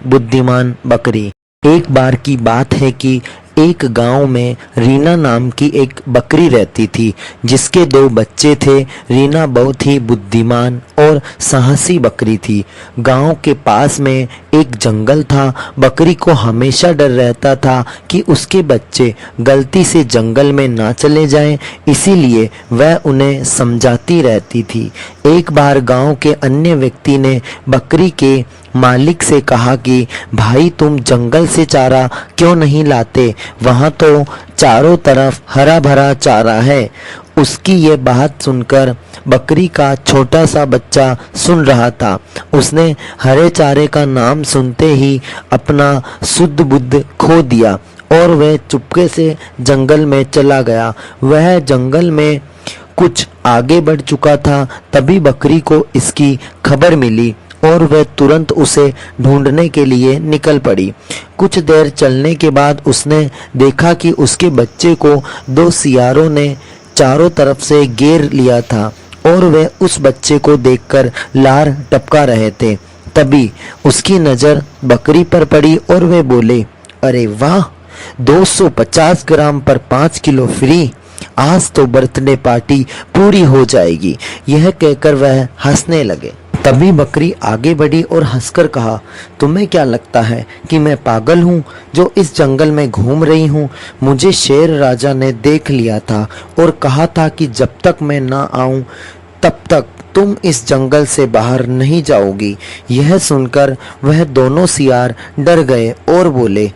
बुद्धिमान बकरी। एक बार की बात है कि एक गांव में रीना नाम की एक बकरी रहती थी, जिसके 2 बच्चे थे। रीना बहुत ही बुद्धिमान और साहसी बकरी थी। गांव के पास में एक जंगल था। बकरी को हमेशा डर रहता था कि उसके बच्चे गलती से जंगल में ना चले जाएं, इसीलिए वह उन्हें समझाती रहती थी। एक बार गांव के अन्य व्यक्ति ने बकरी के मालिक से कहा कि भाई, तुम जंगल से चारा क्यों नहीं लाते? वहां तो चारों तरफ हरा भरा चारा है। उसकी ये बात सुनकर बकरी का छोटा सा बच्चा सुन रहा था। उसने हरे चारे का नाम सुनते ही अपना सुध बुद्ध खो दिया और वह चुपके से जंगल में चला गया। वह जंगल में कुछ आगे बढ़ चुका था, तभी बकरी को इसकी खबर मिली और वह तुरंत उसे ढूंढने के लिए निकल पड़ी। कुछ देर चलने के बाद उसने देखा कि उसके बच्चे को 2 सियारों ने चारों तरफ से घेर लिया था और वह उस बच्चे को देखकर लार टपका रहे थे। तभी उसकी नज़र बकरी पर पड़ी और वह बोले, अरे वाह, 250 ग्राम पर 5 किलो फ्री। आज तो बर्थडे पार्टी पूरी हो जाएगी। यह कहकर वह हंसने लगे। तभी बकरी आगे बढ़ी और हंसकर कहा, तुम्हें क्या लगता है कि मैं पागल हूँ जो इस जंगल में घूम रही हूँ? मुझे शेर राजा ने देख लिया था और कहा था कि जब तक मैं ना आऊँ तब तक तुम इस जंगल से बाहर नहीं जाओगी। यह सुनकर वह दोनों सियार डर गए और बोले,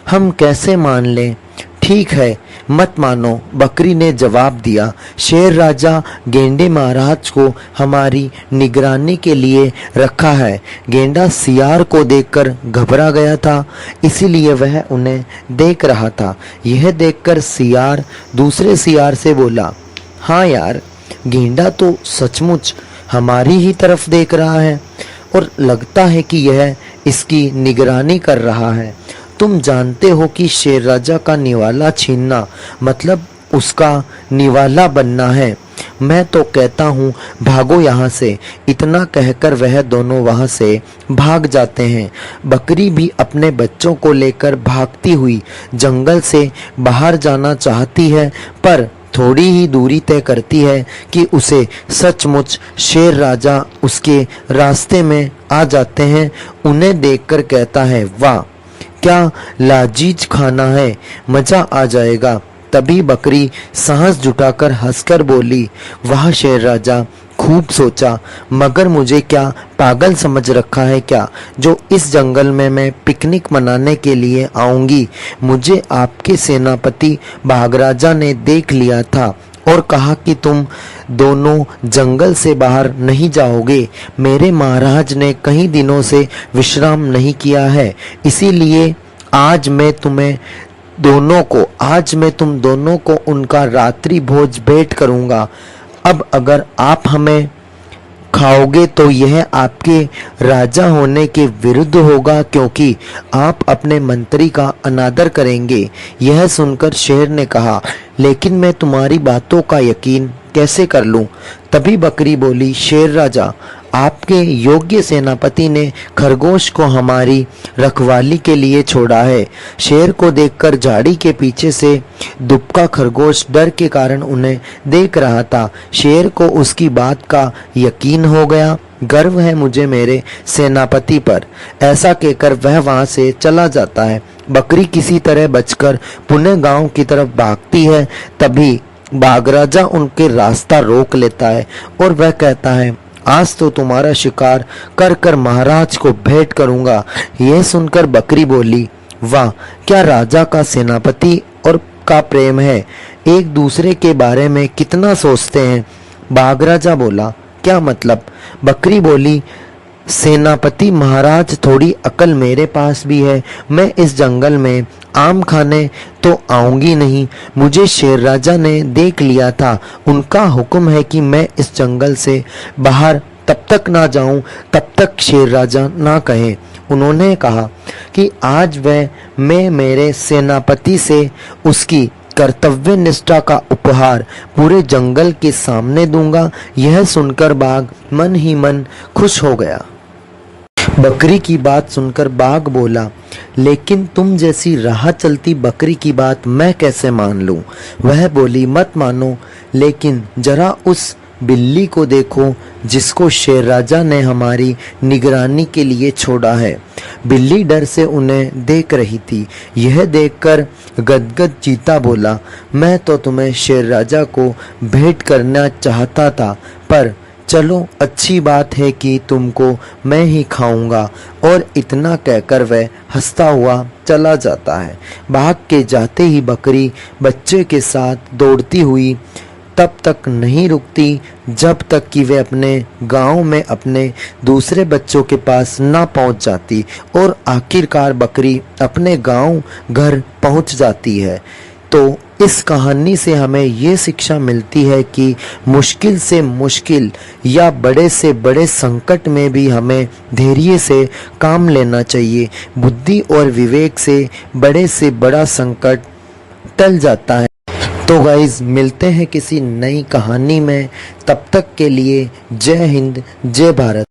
हम कैसे मान लें? ठीक है, मत मानो, बकरी ने जवाब दिया। शेर राजा गेंडे महाराज को हमारी निगरानी के लिए रखा है। गेंडा सियार को देखकर घबरा गया था, इसीलिए वह उन्हें देख रहा था। यह देखकर सियार दूसरे सियार से बोला, हाँ यार, गेंडा तो सचमुच हमारी ही तरफ देख रहा है और लगता है कि यह इसकी निगरानी कर रहा है। तुम जानते हो कि शेर राजा का निवाला छीनना मतलब उसका निवाला बनना है। मैं तो कहता हूँ भागो यहाँ से। इतना कहकर वह दोनों वहाँ से भाग जाते हैं। बकरी भी अपने बच्चों को लेकर भागती हुई जंगल से बाहर जाना चाहती है, पर थोड़ी ही दूरी तय करती है कि उसे सचमुच शेर राजा उसके रास्ते में आ जाते हैं। उन्हें देखकर कहता है, वाह, क्या लाजीज खाना है, मजा आ जाएगा। तभी बकरी साहस जुटाकर हंसकर बोली, वाह शेर राजा, खूब सोचा, मगर मुझे क्या पागल समझ रखा है क्या, जो इस जंगल में मैं पिकनिक मनाने के लिए आऊंगी? मुझे आपके सेनापति बाघराजा ने देख लिया था और कहा कि तुम दोनों जंगल से बाहर नहीं जाओगे। मेरे महाराज ने कई दिनों से विश्राम नहीं किया है, इसीलिए आज मैं तुम दोनों को उनका रात्रि भोज भेंट करूंगा। अब अगर आप हमें खाओगे तो यह आपके राजा होने के विरुद्ध होगा, क्योंकि आप अपने मंत्री का अनादर करेंगे। यह सुनकर शेर ने कहा, लेकिन मैं तुम्हारी बातों का यकीन कैसे कर लूं? तभी बकरी बोली, शेर राजा, आपके योग्य सेनापति ने खरगोश को हमारी रखवाली के लिए छोड़ा है। शेर को देखकर झाड़ी के पीछे से दुबका खरगोश डर के कारण उन्हें देख रहा था। शेर को उसकी बात का यकीन हो गया। गर्व है मुझे मेरे सेनापति पर, ऐसा कहकर वह वहां से चला जाता है। बकरी किसी तरह बचकर पुनः गांव की तरफ भागती है। तभी बाघराजा उनके रास्ता रोक लेता है और वह कहता है, आज तो तुम्हारा शिकार कर कर महाराज को भेंट करूंगा। यह सुनकर बकरी बोली, वाह, क्या राजा का सेनापति और का प्रेम है, एक दूसरे के बारे में कितना सोचते हैं। बाघराजा बोला, क्या मतलब? बकरी बोली, सेनापति महाराज, थोड़ी अकल मेरे पास भी है। मैं इस जंगल में आम खाने तो आऊंगी नहीं। मुझे शेर राजा ने देख लिया था। उनका हुक्म है कि मैं इस जंगल से बाहर तब तक ना जाऊं तब तक शेर राजा ना कहे। उन्होंने कहा कि आज मैं मेरे सेनापति से उसकी कर्तव्य निष्ठा का उपहार पूरे जंगल के सामने दूंगा। यह सुनकर बाघ मन ही मन खुश हो गया। बकरी की बात सुनकर बाघ बोला, लेकिन तुम जैसी राह चलती बकरी की बात मैं कैसे मान लूं? वह बोली, मत मानो, लेकिन जरा उस बिल्ली को देखो जिसको शेर राजा ने हमारी निगरानी के लिए छोड़ा है। बिल्ली डर से उन्हें देख रही थी। यह देखकर गदगद चीता बोला, मैं तो तुम्हें शेर राजा को भेंट करना चाहता था, पर चलो अच्छी बात है कि तुमको मैं ही खाऊंगा। और इतना कहकर वह हंसता हुआ चला जाता है। भाग के जाते ही बकरी बच्चे के साथ दौड़ती हुई तब तक नहीं रुकती जब तक कि वे अपने गांव में अपने दूसरे बच्चों के पास ना पहुंच जाती, और आखिरकार बकरी अपने गांव घर पहुंच जाती है। तो इस कहानी से हमें ये शिक्षा मिलती है कि मुश्किल से मुश्किल या बड़े से बड़े संकट में भी हमें धैर्य से काम लेना चाहिए। बुद्धि और विवेक से बड़ा संकट टल जाता है। तो गाइज, मिलते हैं किसी नई कहानी में। तब तक के लिए जय हिंद, जय भारत।